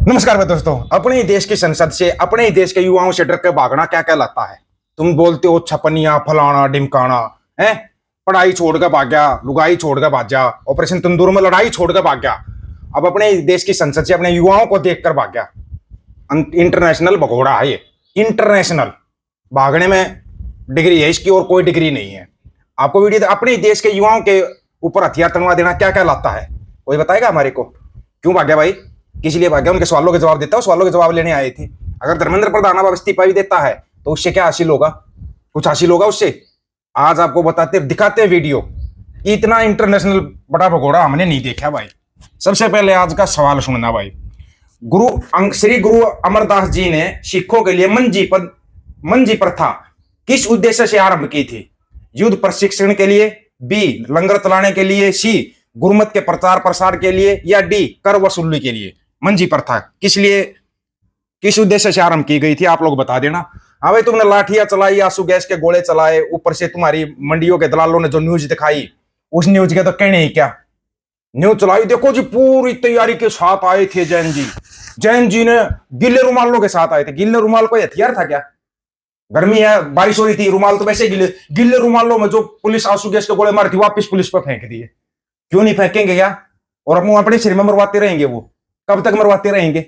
नमस्कार दोस्तों। अपने ही देश की संसद से अपने ही देश के युवाओं से डर के भागना क्या क्या लाता है। तुम बोलते हो छपनिया फलाना ढिमकाना है, पढ़ाई छोड़ के भाग गया, लुगाई छोड़ के भाग गया, ऑपरेशन तंदूर में लड़ाई छोड़ के भाग गया। अब अपने ही देश की संसद से अपने युवाओं को देखकर भाग गया। इंटरनेशनल भगोड़ा है ये। इंटरनेशनल भागने में डिग्री है इसकी और कोई डिग्री नहीं है। आपको वीडियो अपने ही देश के युवाओं के ऊपर हथियार तनवा देना क्या क्या लाता है, कोई बताएगा हमारे को? क्यों भाग गया भाई, किस लिए भाग गया? उनके सवालों के जवाब देता हूं, सवालों के जवाब लेने आए थे। अगर धर्मेंद्र प्रधान अब इस्तीफा भी देता है तो उससे क्या हासिल होगा? कुछ हासिल होगा उससे? आज आपको बताते दिखाते हैं वीडियो। इतना इंटरनेशनल बड़ा भगोड़ा हमने नहीं देखा भाई। सबसे पहले आज का सवाल सुनना भाई। श्री गुरु अमरदास जी ने सिखों के लिए मंजी प्रथा किस उद्देश्य से आरंभ की थी? युद्ध प्रशिक्षण के लिए, बी लंगर चलाने के लिए, सी गुरुमत के प्रचार प्रसार के लिए, या डी कर वसूली के लिए? मंजी प्रथा किस लिए, किस उद्देश्य से आरंभ की गई थी, आप लोग बता देना। हाँ भाई, तुमने लाठियां चलाई, आंसू गैस के गोले चलाए, ऊपर से तुम्हारी मंडियों के दलालों ने जो न्यूज दिखाई, उस न्यूज के तो कहने ही क्या। न्यूज चलाई, देखो जी पूरी तैयारी के साथ आए थे जैन जी। जैन जी ने गिल्ले रुमालों के साथ आए थे। गिल्ले रुमाल कोई हथियार था क्या? गर्मी है, बारिश हो रही थी, रुमाल तो वैसे गिल्ले गिल्ले रुमालों में जो पुलिस आंसू गैस के गोले मारी थी वापिस पुलिस पर फेंक दिए। क्यों नहीं फेंकेंगे क्या? और अपने शरीर में मरवाते रहेंगे। वो कब तक मरवाते रहेंगे?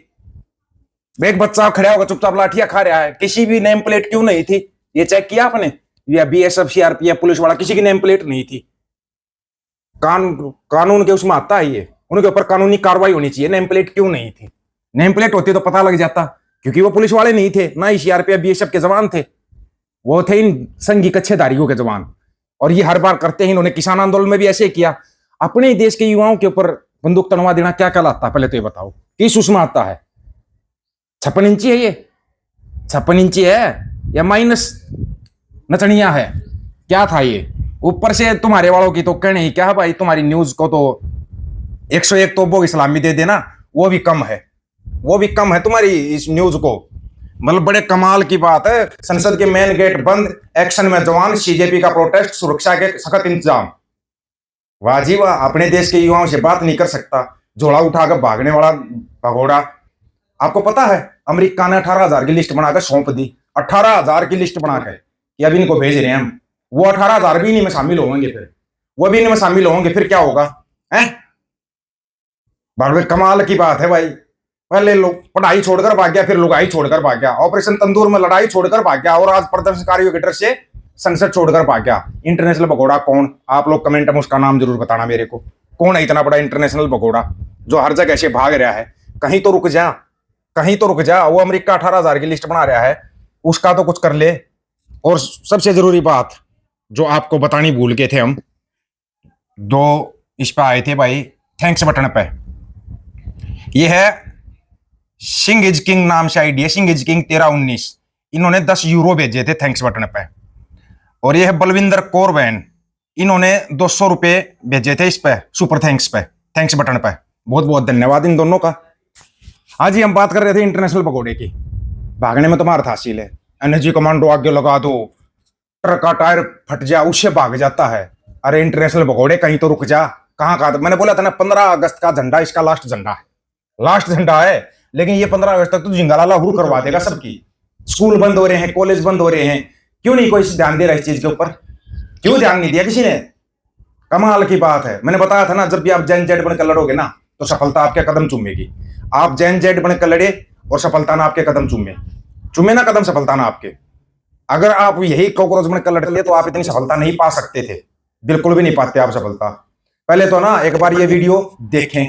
एक बच्चा खड़ा होगा चुपचाप लाठियां खा रहा है, किसी भी नेम प्लेट क्यों नहीं थी? ये चेक किया आपने? या बीएसएफ सीआरपीएफ पुलिस वाला, किसी की नेम प्लेट नहीं थी। कानून के उसमें आता है ये, उनके ऊपर कानूनी कार्रवाई होनी चाहिए। नेम प्लेट क्यों नहीं थी? नेम प्लेट होती तो पता लग जाता, क्योंकि वो पुलिस वाले नहीं थे, ना ही सीआरपीएफ बीएसएफ के जवान थे, वो थे इन संघी कच्छेदारियों के जवान। और ये हर बार करते हैं। इन्होंने किसान आंदोलन में भी ऐसे किया। अपने देश के युवाओं के ऊपर बंदूक तनवा देना क्या क्या लाता है, पहले तो ये बताओ। किस उसमें आता है? 56 इंची है ये? 56 इंची है या माइनस नचनिया है? क्या था ये? ऊपर से तुम्हारे वालों की तो कहने ही क्या भाई। तुम्हारी न्यूज को तो 101 तोपों की सलामी दे देना, वो भी कम है। वो भी कम है तुम्हारी इस न्यूज को। मतलब बड़े कमाल की बात है। संसद के मेन गेट बंद, एक्शन में जवान, सीजेपी का प्रोटेस्ट, सुरक्षा के सख्त इंतजाम। वाह जी वाह। अपने देश के युवाओं से बात नहीं कर सकता, झोला उठाकर भागने वाला भगोड़ा। आपको पता है अमेरिका ने 18,000 की लिस्ट बनाकर सौंप दी। 18,000 की लिस्ट बनाकर कि अब इनको भेज रहे हैं हम। वो 18,000 भी इन्हीं में शामिल होंगे, फिर वो भी इन्हीं में शामिल होंगे, फिर क्या होगा? बड़े कमाल की बात है भाई। पहले लोग पढ़ाई छोड़कर भाग गया, फिर लुगाई छोड़कर भाग गया, ऑपरेशन तंदूर में लड़ाई छोड़कर भाग गया, और आज प्रदर्शनकारियों के डर से संसद छोड़कर भाग गया। इंटरनेशनल भगोड़ा कौन? आप लोग कमेंट में उसका नाम जरूर बताना मेरे को। कौन है इतना बड़ा इंटरनेशनल भगोड़ा जो हर जगह से भाग रहा है? कहीं तो रुक जा, कहीं तो रुक जा। वो अमेरिका 18,000 की लिस्ट बना रहा है, उसका तो कुछ कर ले। और सबसे जरूरी बात जो आपको बतानी भूल गए थे, हम दो इस पे आए थे भाई, थैंक्स बटन पे। ये है सिंह इज किंग नाम से आईडी है, सिंह इज किंग 1319। इन्होंने 10 यूरो भेजे थे थैंक्स बटन पे। और ये है बलविंदर कौर बहन, इन्होंने 200 रुपए भेजे थे इस पे, सुपर थैंक्स पे, थैंक्स बटन पे। बहुत बहुत धन्यवाद इन दोनों का। हाँ जी, हम बात कर रहे थे इंटरनेशनल भगोड़े की। भागने में तुम्हारा हासिल है। एनर्जी कमांडो आगे लगा दो, ट्रक का टायर फट जा, उससे भाग जाता है। अरे इंटरनेशनल भगोड़े कहीं तो रुक जा। कहाँ का मैंने बोला था ना, 15 अगस्त का झंडा इसका लास्ट झंडा है, लास्ट झंडा है। लेकिन ये 15 अगस्त तक तो जिंगालाला हुर करवा देगा सबकी। स्कूल बंद हो रहे हैं, कॉलेज बंद हो रहे हैं, क्यों नहीं कोई ध्यान दे रहा इस चीज के ऊपर? क्यों ध्यान नहीं दिया किसी ने? कमाल की बात है। मैंने बताया था ना, जब भी आप जैन जेड बनकर लड़ोगे ना तो सफलता आपके कदम चूमेगी। आप जैन जेड बनकर लड़े और सफलता ना आपके कदम चूमे ना कदम सफलता ना आपके। अगर आप यही कॉकरोच बनकर लड़ते तो आप इतनी सफलता नहीं पा सकते थे, बिल्कुल भी नहीं पाते आप सफलता। पहले तो ना एक बार ये वीडियो देखें।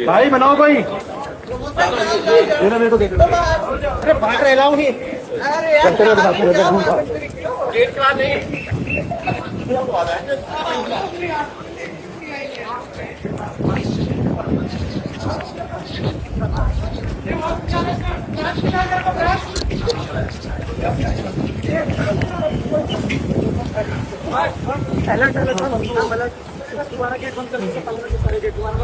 भाई बनाओ भाई, मेरे को देख लो। अरे बाहर रह रहा हूँ ही। अरे यार गेट के बाद नहीं। तुम्हारा गेट बंद करने से पहले सारे गेट तुम्हारा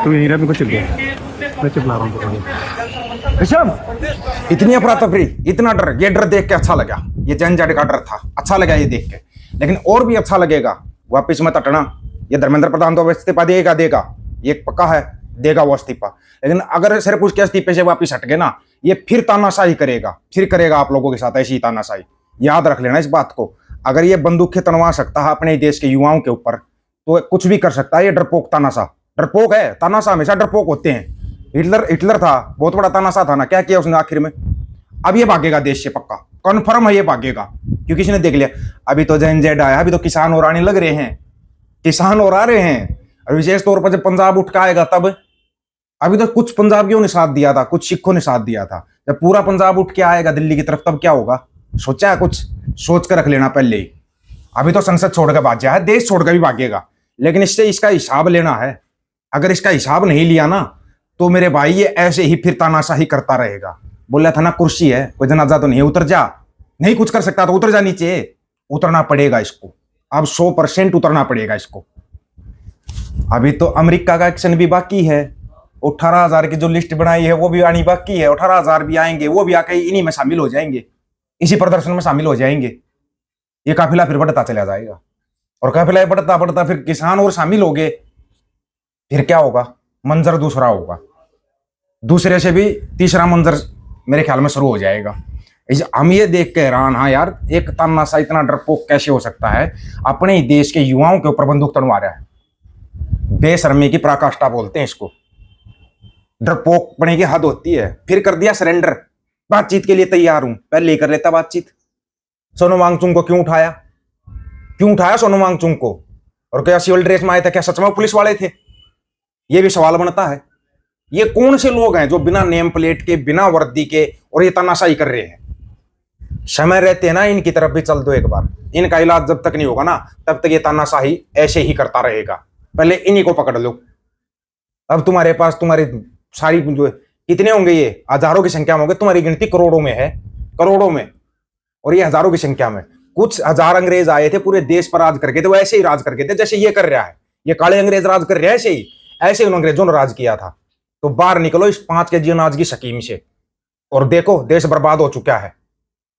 तू यहीं रह, मेरे को चल गया, मैं चिल्ला रहा हूँ। इतनी अफरा तफरी, इतना डर, ये डर देख के अच्छा लगा। ये जनजाति का डर था, अच्छा लगा ये देख के। लेकिन और भी अच्छा लगेगा वापिस मत हटना। ये धर्मेंद्र प्रधान तो इस्तीफा देगा, ये पक्का है, देगा वो इस्तीफा। लेकिन अगर सिर्फ उसके इस्तीफे से वापिस हट गए ना, ये फिर तानाशाही करेगा, फिर करेगा आप लोगों के साथ ऐसी तानाशाही। याद रख लेना इस बात को। अगर ये बंदूकें तनवा सकता है अपने देश के युवाओं के ऊपर, तो कुछ भी कर सकता है ये डरपोक तानाशाह। डरपोक है, तानाशाह हमेशा डरपोक होते हैं। हिटलर था, बहुत बड़ा तानाशाह था ना, क्या किया उसने आखिर में? अब ये भागेगा देश से, पक्का कन्फर्म है ये भागेगा, क्योंकि इसने देख लिया अभी तो जनजेड आया, अभी तो किसान और आने लग रहे हैं, किसान और आ रहे हैं। और विशेष तौर पर जब पंजाब उठ के आएगा तब। अभी तो कुछ पंजाबियों ने साथ दिया था, कुछ सिखों ने साथ दिया था। जब पूरा पंजाब उठ के आएगा दिल्ली की तरफ, तब क्या होगा? सोचा है कुछ? सोच कर रख लेना पहले ही। अभी तो संसद छोड़कर भाग है, देश छोड़कर भी भागेगा, लेकिन इससे इसका हिसाब लेना है। अगर इसका हिसाब नहीं लिया ना, तो मेरे भाई ये ऐसे ही फिर तानाशाही करता रहेगा। बोला था ना कुर्सी है, कोई जनाजा तो नहीं है, उतर जा। नहीं कुछ कर सकता तो उतर जा नीचे। उतरना पड़ेगा इसको, अब 100% उतरना पड़ेगा इसको। अभी तो अमेरिका का एक्शन भी बाकी है। 18,000 की जो लिस्ट बनाई है वो भी आनी बाकी है। 18,000 भी आएंगे, वो भी आके इन्हीं में शामिल हो जाएंगे, इसी प्रदर्शन में शामिल हो जाएंगे। ये काफिला फिर बढ़ता चला जाएगा, और काफिला बढ़ता बढ़ता फिर किसान और शामिल हो गए। फिर क्या होगा? मंजर दूसरा होगा, दूसरे से भी तीसरा मंजर मेरे ख्याल में शुरू हो जाएगा। हम ये देख के हैरान, हाँ यार, एक तानाशाह इतना डरपोक कैसे हो सकता है? अपने ही देश के युवाओं के ऊपर बंदूक तनवा रहा है। बेशर्मी की पराकाष्ठा बोलते हैं इसको। डरपोक पने की हद होती है। फिर कर दिया सरेंडर, बातचीत के लिए तैयार हूं, पहले ही कर लेता बातचीत। सोनम वांगचुक को क्यों उठाया? क्यों उठाया सोनम वांगचुक को? और क्या सिविल ड्रेस में आए थे? क्या सच में पुलिस वाले थे? ये भी सवाल बनता है। ये कौन से लोग हैं जो बिना नेम प्लेट के, बिना वर्दी के, और ये तानाशाही कर रहे हैं? समय रहते हैं ना, इनकी तरफ भी चल दो एक बार। इनका इलाज जब तक नहीं होगा ना, तब तक ये तानाशाही ऐसे ही करता रहेगा। पहले इन्हीं को पकड़ लो। अब तुम्हारे पास तुम्हारी सारी जो कितने होंगे, ये हजारों की संख्या में होंगे, तुम्हारी गिनती करोड़ों में है, करोड़ों में, और ये हजारों की संख्या में। कुछ हजार अंग्रेज आए थे, पूरे देश पर राज करके थे, वो ऐसे ही राज करके थे जैसे ये कर रहा है। ये काले अंग्रेज राज कर रहे हैं ऐसे ही, ऐसे उन अंग्रेजों ने राज किया था। तो बाहर निकलो इस 5 केजी अनाज की स्कीम से, और देखो देश बर्बाद हो चुका है।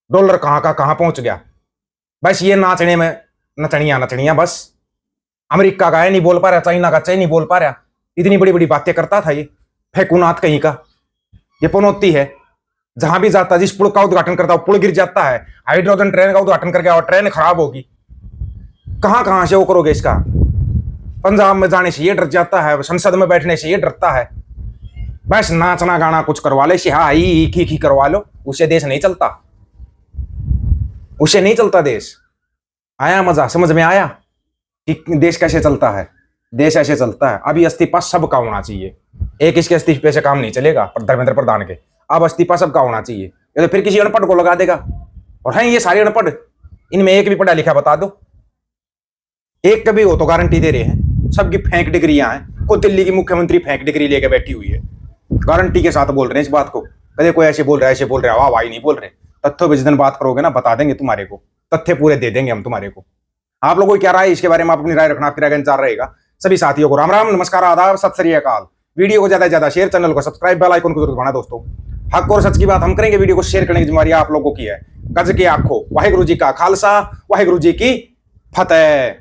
डॉलर कहां का कहां पहुंच गया। बस ये नाचने में नचनिया बस। अमेरिका का है नहीं बोल पा रहा, चाइना का नहीं बोल पा रहा, इतनी बड़ी बड़ी बातें करता था ये फेकुनाथ कहीं का। ये पनौती है, जहां भी जाता, जिस पुल का उद्घाटन करता है पुल गिर जाता है। हाइड्रोजन ट्रेन का उद्घाटन करके और ट्रेन खराब होगी। कहां से वो करोगे इसका? पंजाब में जाने से ये डर जाता है, संसद में बैठने से ये डरता है। बस नाचना गाना कुछ करवा ले, ही करवा लो, उसे देश नहीं चलता, उसे नहीं चलता देश। आया मजा? समझ में आया कि देश कैसे चलता है? देश ऐसे चलता है। अभी इस्तीफा सबका होना चाहिए। एक इसके इस्तीफे से काम नहीं चलेगा, पर धर्मेंद्र प्रधान के। अब इस्तीफा सबका होना चाहिए, ये तो फिर किसी अनपढ़ को लगा देगा। और हैं ये सारे अनपढ़, इनमें एक भी पढ़ा लिखा बता दो, एक कभी हो तो गारंटी दे रहे हैं। सबकी फेंक डिग्रियां हैं। कोई दिल्ली की मुख्यमंत्री फेंक डिग्री लेके बैठी हुई है, गारंटी के साथ बोल रहे हैं इस बात को। कदे कोई ऐसे बोल रहा है, ऐसे बोल रहा है, वाह भाई नहीं बोल रहे। तथ्यों पर जिस दिन बात करोगे ना, बता देंगे तुम्हारे को, तथ्य पूरे दे देंगे हम तुम्हारे को। आप लोगों की क्या राय है इसके बारे में? आप अपनी राय रखना, आपकी राय इंतजार रहेगा। सभी साथियों को राम राम, नमस्कार, आदाब, सत श्री अकाल। वीडियो को ज्यादा से ज्यादा शेयर, चैनल को सब्सक्राइब, बेल आइकन को जरूर दबाना दोस्तों। हक और सच की बात हम करेंगे, वीडियो को शेयर करने की जिम्मेदारी आप लोगों की है। गज की आंखों, वाहिगुरु जी का खालसा, वाहिगुरु जी की फतेह।